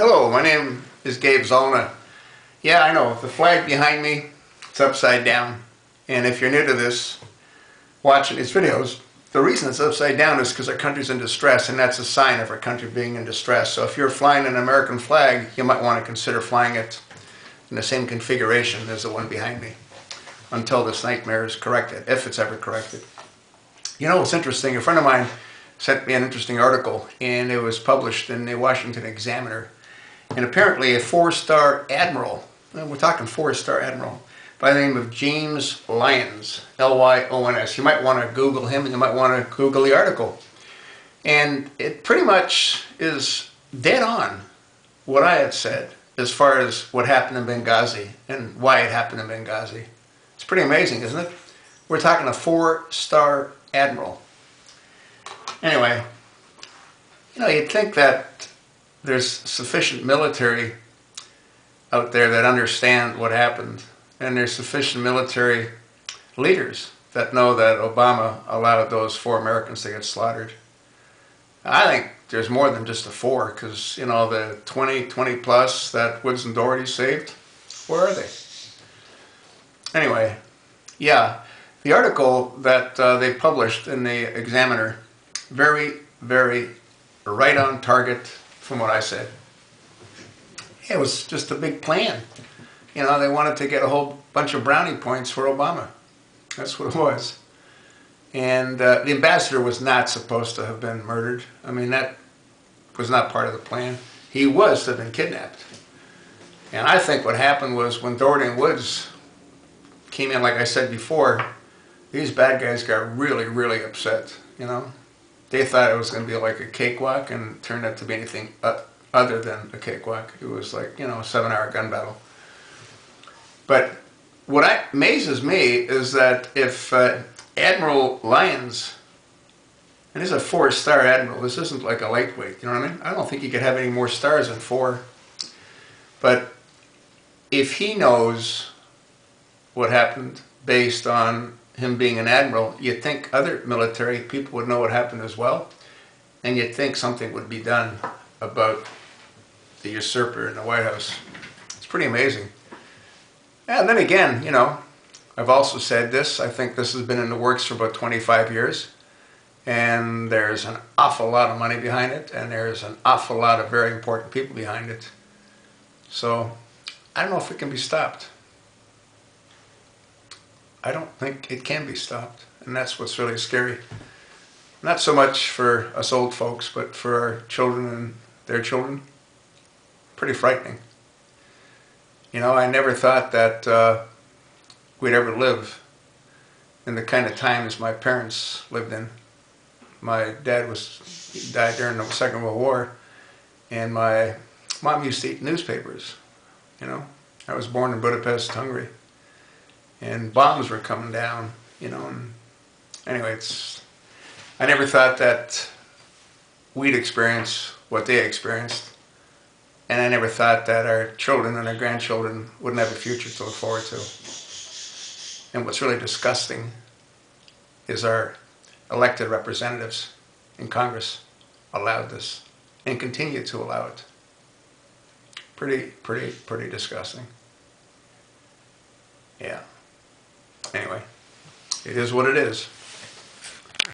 Hello, my name is Gabe Zollner. Yeah, I know, the flag behind me, it's upside down. And if you're new to this, watching these videos, the reason it's upside down is because our country's in distress, and that's a sign of our country being in distress. So if you're flying an American flag, you might want to consider flying it in the same configuration as the one behind me, until this nightmare is corrected, if it's ever corrected. You know, it's interesting, a friend of mine sent me an interesting article, and it was published in the Washington Examiner. And apparently a 4-star admiral, and we're talking 4-star admiral, by the name of James Lyons, L-Y-O-N-S. You might want to Google him, and you might want to Google the article. And it pretty much is dead on what I had said as far as what happened in Benghazi and why it happened in Benghazi. It's pretty amazing, isn't it? We're talking a 4-star admiral. Anyway, you know, you'd think that there's sufficient military out there that understand what happened, and there's sufficient military leaders that know that Obama allowed those 4 Americans to get slaughtered. I think there's more than just the 4, because, you know, the 20 plus that Woods and Doherty saved, where are they? Anyway, yeah, the article that they published in the Examiner, very, very right on target from what I said. It was just a big plan. You know, they wanted to get a whole bunch of brownie points for Obama. That's what it was. And the ambassador was not supposed to have been murdered. I mean, that was not part of the plan. He was to have been kidnapped. And I think what happened was when Doherty and Woods came in, like I said before, these bad guys got really, really upset, you know. They thought it was going to be like a cakewalk, and it turned out to be anything other than a cakewalk. It was like, you know, a 7-hour gun battle. But what amazes me is that if Admiral Lyons, and he's a 4-star admiral, this isn't like a lightweight, you know what I mean? I don't think he could have any more stars than 4. But if he knows what happened based on him being an admiral, you'd think other military people would know what happened as well, and you'd think something would be done about the usurper in the White House. It's pretty amazing. And then again, you know, I've also said this, I think this has been in the works for about 25 years, and there's an awful lot of money behind it, and there's an awful lot of very important people behind it. So I don't know if it can be stopped. I don't think it can be stopped, and that's what's really scary. Not so much for us old folks, but for our children and their children. Pretty frightening. You know, I never thought that we'd ever live in the kind of times my parents lived in. My dad died during the Second World War, and my mom used to eat newspapers, you know. I was born in Budapest, Hungary. And bombs were coming down, you know, and anyway, I never thought that we'd experience what they experienced, and I never thought that our children and our grandchildren wouldn't have a future to look forward to. And what's really disgusting is our elected representatives in Congress allowed this and continue to allow it. Pretty disgusting. Yeah. Anyway, it is what it is.